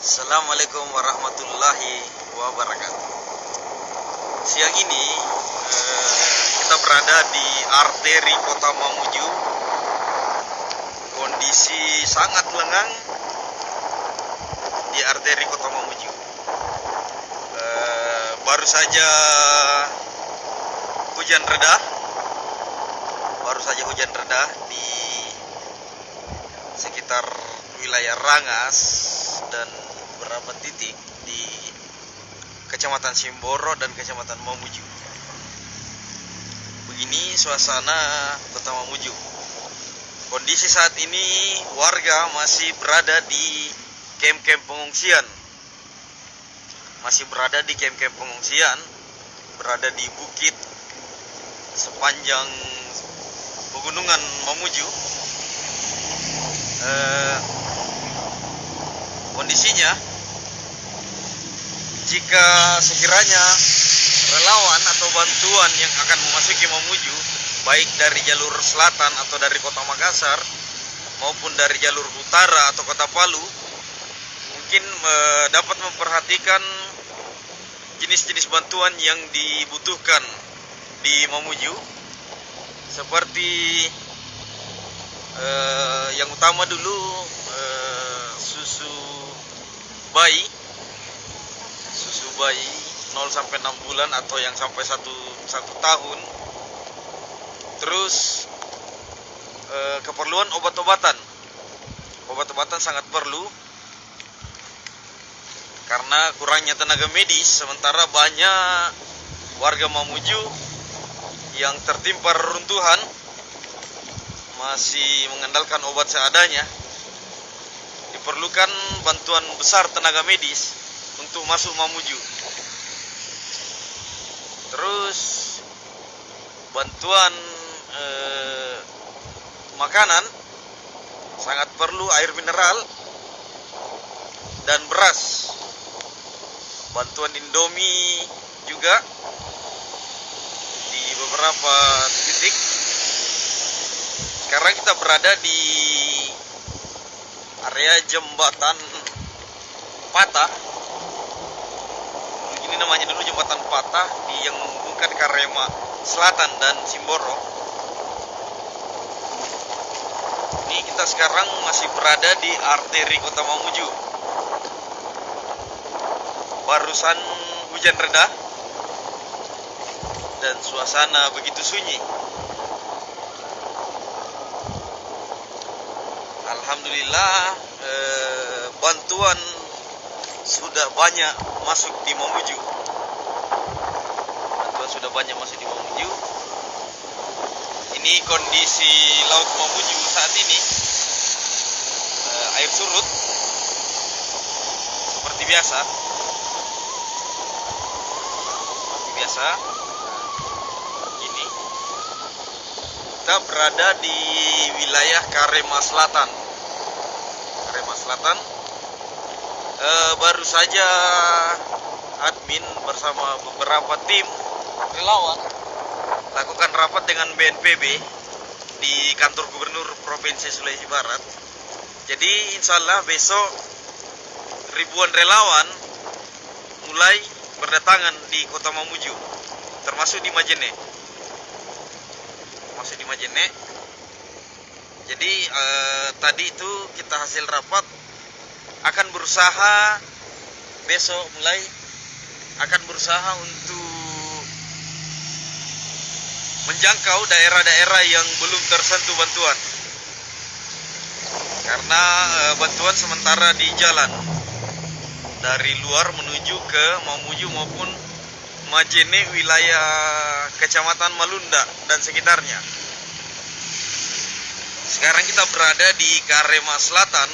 Assalamualaikum warahmatullahi wabarakatuh. Siang ini kita berada di arteri Kota Mamuju. Kondisi sangat lengang di arteri Kota Mamuju. Baru saja hujan reda. Di sekitar wilayah Rangas dan beberapa titik di Kecamatan Simboro dan Kecamatan Mamuju. Begini suasana Kota Mamuju. Kondisi saat ini warga masih berada di kem-kem pengungsian. Berada di bukit sepanjang pegunungan Mamuju. Kondisinya, jika sekiranya relawan atau bantuan yang akan memasuki Mamuju, baik dari jalur selatan atau dari Kota Makassar maupun dari jalur utara atau Kota Palu, mungkin dapat memperhatikan jenis-jenis bantuan yang dibutuhkan di Mamuju, seperti yang utama dulu susu bayi 0 sampai 6 bulan atau yang sampai 1 tahun. Terus keperluan obat-obatan sangat perlu karena kurangnya tenaga medis, sementara banyak warga Mamuju yang tertimpa reruntuhan masih mengandalkan obat seadanya. Diperlukan bantuan besar tenaga medis untuk masuk Mamuju. Terus bantuan makanan sangat perlu, air mineral dan beras. Bantuan Indomie juga di beberapa titik. Sekarang kita berada di area jembatan Patah. Ini namanya dulu jembatan Patah yang menghubungkan Karema Selatan dan Simboro. Ini kita sekarang masih berada di arteri Kota Mamuju. Barusan hujan reda dan suasana begitu sunyi. Alhamdulillah, bantuan sudah banyak masuk di Mamuju. Ini kondisi laut Mamuju saat ini. Air surut seperti biasa. Ini kita berada di wilayah Karema Selatan. Baru saja admin bersama beberapa tim relawan lakukan rapat dengan BNPB di kantor Gubernur Provinsi Sulawesi Barat. Jadi insya Allah besok ribuan relawan mulai berdatangan di Kota Mamuju, termasuk di Majene. Jadi tadi itu kita hasil rapat akan berusaha besok mulai untuk menjangkau daerah-daerah yang belum tersentuh bantuan, karena bantuan sementara di jalan dari luar menuju ke Mamuju maupun Majene, wilayah Kecamatan Malunda dan sekitarnya. Sekarang kita berada di Karema Selatan,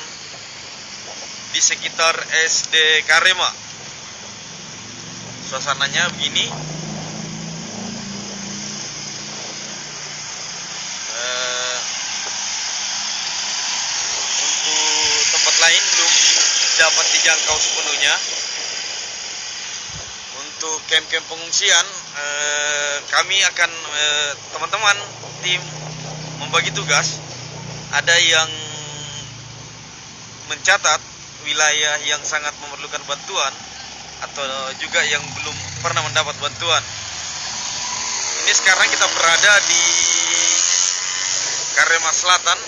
di sekitar SD Karema. Suasananya begini. Untuk tempat lain belum dapat dijangkau sepenuhnya. Untuk kem-kem pengungsian, kami akan teman-teman tim membagi tugas. Ada yang mencatat wilayah yang sangat memerlukan bantuan atau juga yang belum pernah mendapat bantuan. Ini sekarang kita berada di Karema Selatan.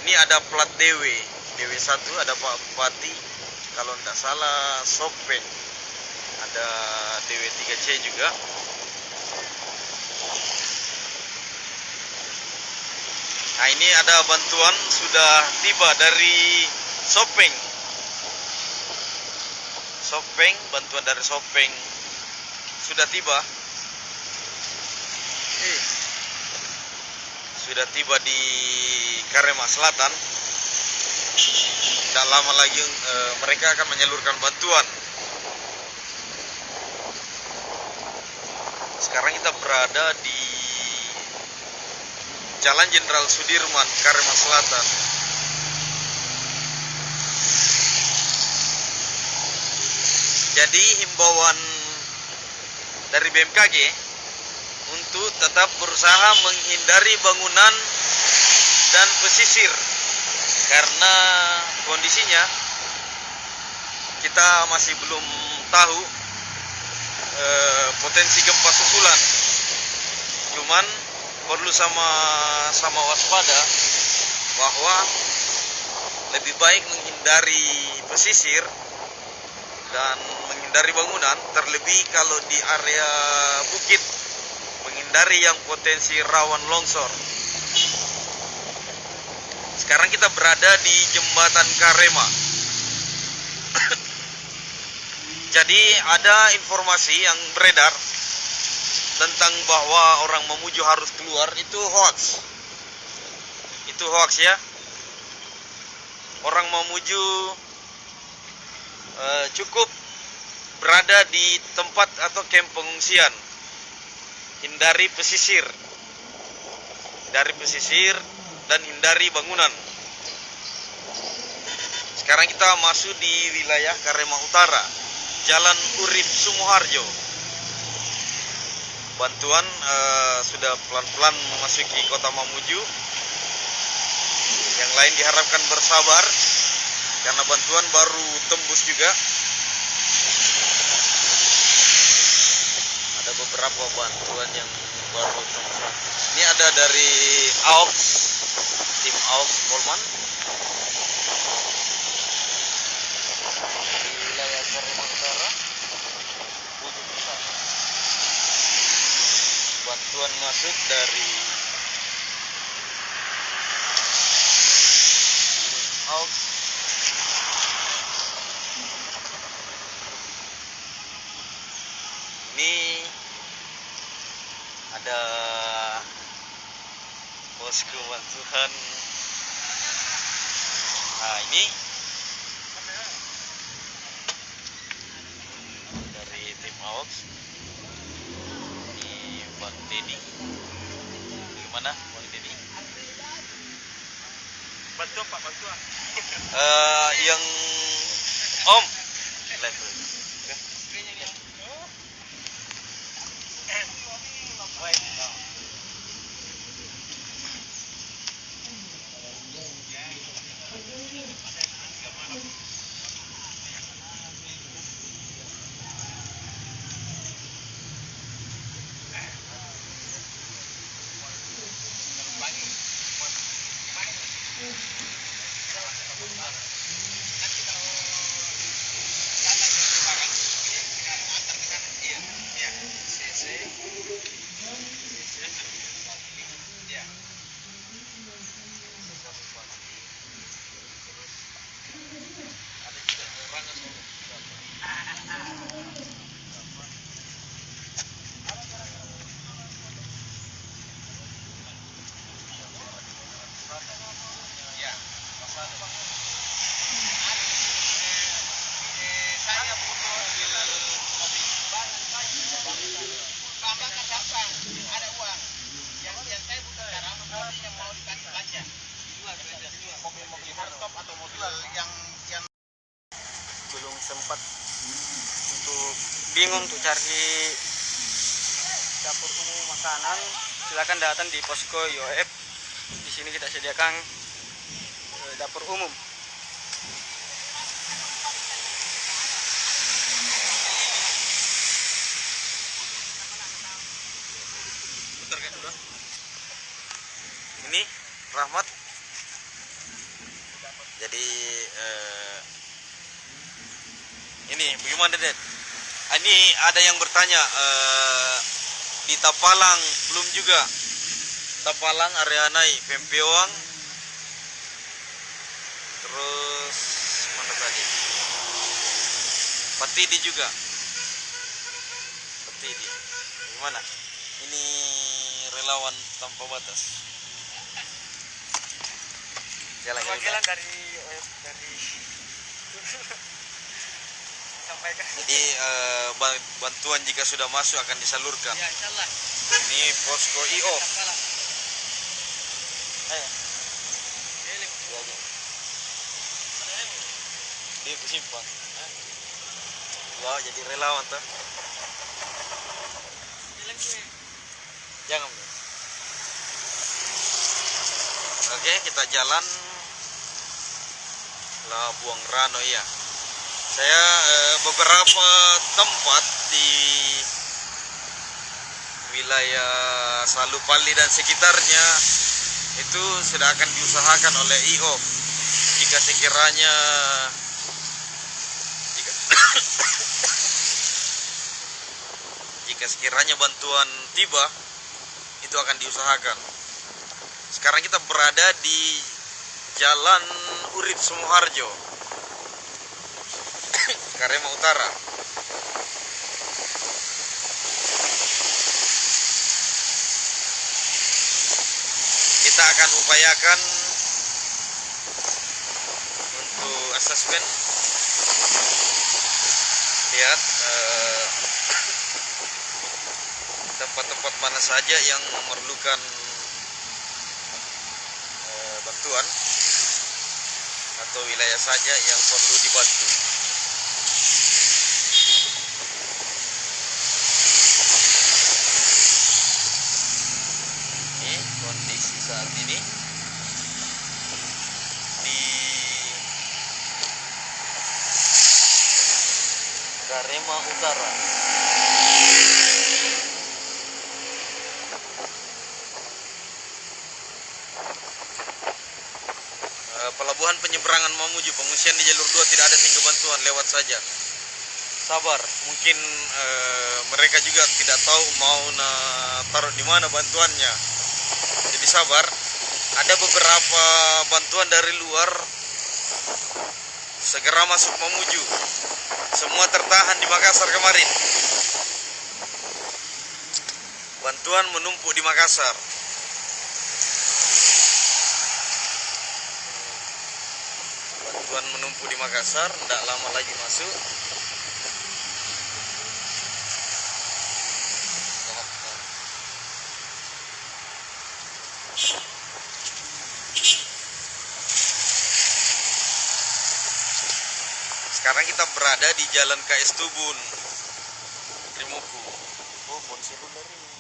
Ini ada plat DW1, ada Pak Bupati, kalau tidak salah Sopeng, ada DW3C juga. Nah, ini ada bantuan sudah tiba dari Sopeng. Bantuan dari Sopeng sudah tiba. Sudah tiba di Karema Selatan. Tidak lama lagi mereka akan menyalurkan bantuan. Sekarang kita berada di Jalan Jenderal Sudirman, Karema Selatan. Jadi himbauan dari BMKG untuk tetap berusaha menghindari bangunan dan pesisir, karena kondisinya kita masih belum tahu potensi gempa susulan. Cuman perlu sama waspada bahwa lebih baik menghindari pesisir dan menghindari bangunan, terlebih kalau di area bukit, menghindari yang potensi rawan longsor. Sekarang kita berada di jembatan Karema. Jadi ada informasi yang beredar tentang bahwa orang Mamuju harus keluar, itu hoax. Itu hoax ya. Orang Mamuju cukup berada di tempat atau kamp pengungsian. Hindari pesisir. Dari pesisir dan hindari bangunan. Sekarang kita masuk di wilayah Karema Utara, Jalan Urip Sumoharjo. Bantuan sudah pelan-pelan memasuki kota Mamuju. Yang lain diharapkan bersabar, karena bantuan baru tembus juga. Ada beberapa bantuan yang baru tembus. Ini ada dari AUX, tim AUX Polman. Di wilayah Karema Utara, ujung sana. Bantuan masuk dari AUX. Ini ada posko bantuan. Nah, ini dari tim AUX. Ini Bang Dedi. Gimana Bang Dedi? Bantuan Pak, bantuan. Yang Om live. Belum sempat bingung untuk cari dapur umum makanan, silakan datang di posko IOF. Di sini kita sediakan dapur umum. Jadi ini bagaimana Den? Ini ada yang bertanya di Tapalang belum juga. Tapalang Arianai Pempewang. Terus mana tadi? Patidi juga. Patidi. Gimana? Ini relawan tanpa batas. Jalan Perwakilan dari sampaikan. Jadi bantuan jika sudah masuk akan disalurkan. Ya, insyaallah. Ini posko IO. Ayo. Dia kesimpang. Wah, jadi relawan tuh. Jangan. Oke, kita jalan Labuang Rano ya. Saya beberapa tempat di wilayah Salupali dan sekitarnya itu sudah akan diusahakan oleh IO. Jika sekiranya jika sekiranya bantuan tiba, itu akan diusahakan. Sekarang kita berada di Jalan Urip Sumoharjo, Karema Utara. Kita akan upayakan untuk asesmen, lihat tempat-tempat mana saja yang memerlukan bantuan atau wilayah saja yang perlu dibantu. Ini kondisi saat ini di Karema Utara. Pelabuhan penyeberangan Mamuju, pengungsian di jalur 2 tidak ada singgah bantuan, lewat saja. Sabar, mungkin mereka juga tidak tahu mau taruh di mana bantuannya. Jadi sabar. Ada beberapa bantuan dari luar segera masuk Mamuju. Semua tertahan di Makassar kemarin. Bantuan menumpuk di Makassar. Bantuan menumpuk di Makassar, tidak lama lagi masuk. Sekarang kita berada di Jalan KS Tubun, Rimuku. Oh, ponsel dari